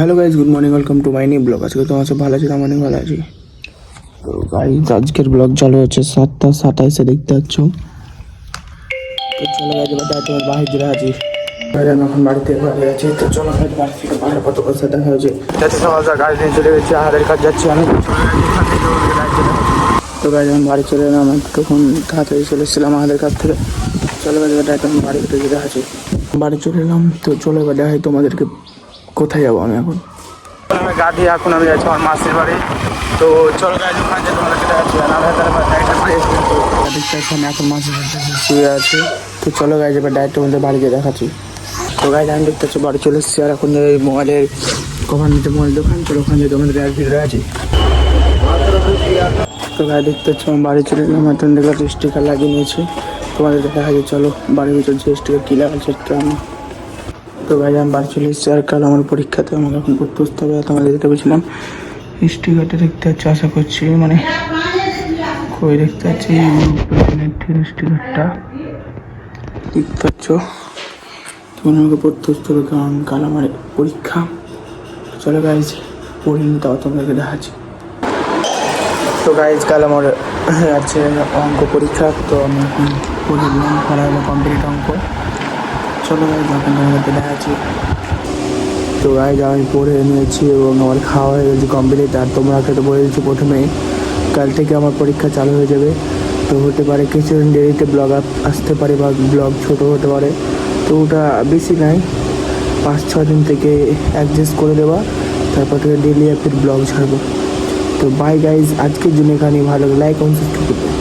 Hello guys, good morning, welcome to my new blog. আজকে তোমার সব ভালো আছে, আমার অনেক ভালো আছি। তো গাইজ আজকের ব্লগ চালু হচ্ছে 7:27 দেখতে পাচ্ছ। তো চলো গাইজ, এবার তোমার বাহির জেলা আছি। আমি এখন বাড়িতে বাইরে আছি। তো চলো গাইজ, বাড়ি থেকে বাইরে কত কথা দেখা হয়েছে। যাতে সকাল গাড়ি নিয়ে চলে গেছি, আহারের কাজ যাচ্ছি আমি। তো গাইজ আমি বাড়ি চলে এলাম, তখন তাড়াতাড়ি চলে এসেছিলাম আমাদের কাছ থেকে। চলো গাইজ, এবার এখন বাড়ি থেকে দেখা আছে। বাড়ি চলে এলাম। তো চলো এবার দেখাই তোমাদেরকে কোথায় যাবো আমি এখন। আমি গা দিয়ে এখন আমি যাচ্ছি আমার মাসির বাড়ি। তো চলো গাইজ, ওখানে যে তোমাদেরকে দেখাচ্ছি। আমি এখন মাসির বাড়িতে শুয়ে আছি। তো চলো গাইজ, এবার ডাইরেক্ট তোমাদের বাড়িতে দেখাচ্ছি। তো গাইজ আমি দেখতে পাচ্ছি বাড়ি চলে এসেছি। আর এখন এই মোবাইলের কখন নিতে মোবাইল দোকান, চলো ওখানে যে তোমাদের ভিড়ে আছি। তো গায়ে দেখতে পাচ্ছি আমার বাড়ি চলে এলাম। এখন দেখলাম স্টিকার লাগিয়ে নিয়েছি, তোমাদের দেখা যায়। চলো বাড়ির ভিতর যে স্টিকার কী লাগাচ্ছে একটু আমি। তো গাইজ আমি বাড়ি চলে এসেছি। আর কাল আমার পরীক্ষাতে আমাকে এখন পড়তে বসতে হবে। তোমাদের যেতে বলছিলাম স্টিকারটা দেখতে পাচ্ছি, আশা করছি মানে কই দেখতে পাচ্ছি স্টিকারটা দেখতে পাচ্ছ। তখন আমাকে পড়তে বসতে হবে, কারণ কাল আমার পরীক্ষা। চলো গাইজ পড়িনি, তাও তোমাদেরকে দেখাচ্ছি। তো গাইজ কাল আমার আছে অঙ্ক পরীক্ষা। তো আমি এখন পড়ে দিলাম, পড়া হলো কমপ্লিট অঙ্ক। চলো গাইজ এখন তোমাদেরকে দেখাচ্ছি। তো গাইজ আমি পড়ে নিয়েছি এবং আমার খাওয়া হয়ে গেছে কমপ্লিট। আর তোমাকে তো বলে দিচ্ছি প্রথমেই, কাল থেকে আমার পরীক্ষা চালু হয়ে যাবে। তো হতে পারে কিছুদিন দেরিতে ব্লগ আসতে পারে বা ব্লগ ছোটো হতে পারে। তো ওটা বেশি নাই, 5-6 দিন থেকে অ্যাডজাস্ট করে দেওয়া। তারপর থেকে ডেলি ব্লগ ছাড়বো। তো বাই গাইজ, আজকের জন্য এখানে ভালো লাইক এবং সাবস্ক্রাইব করবে।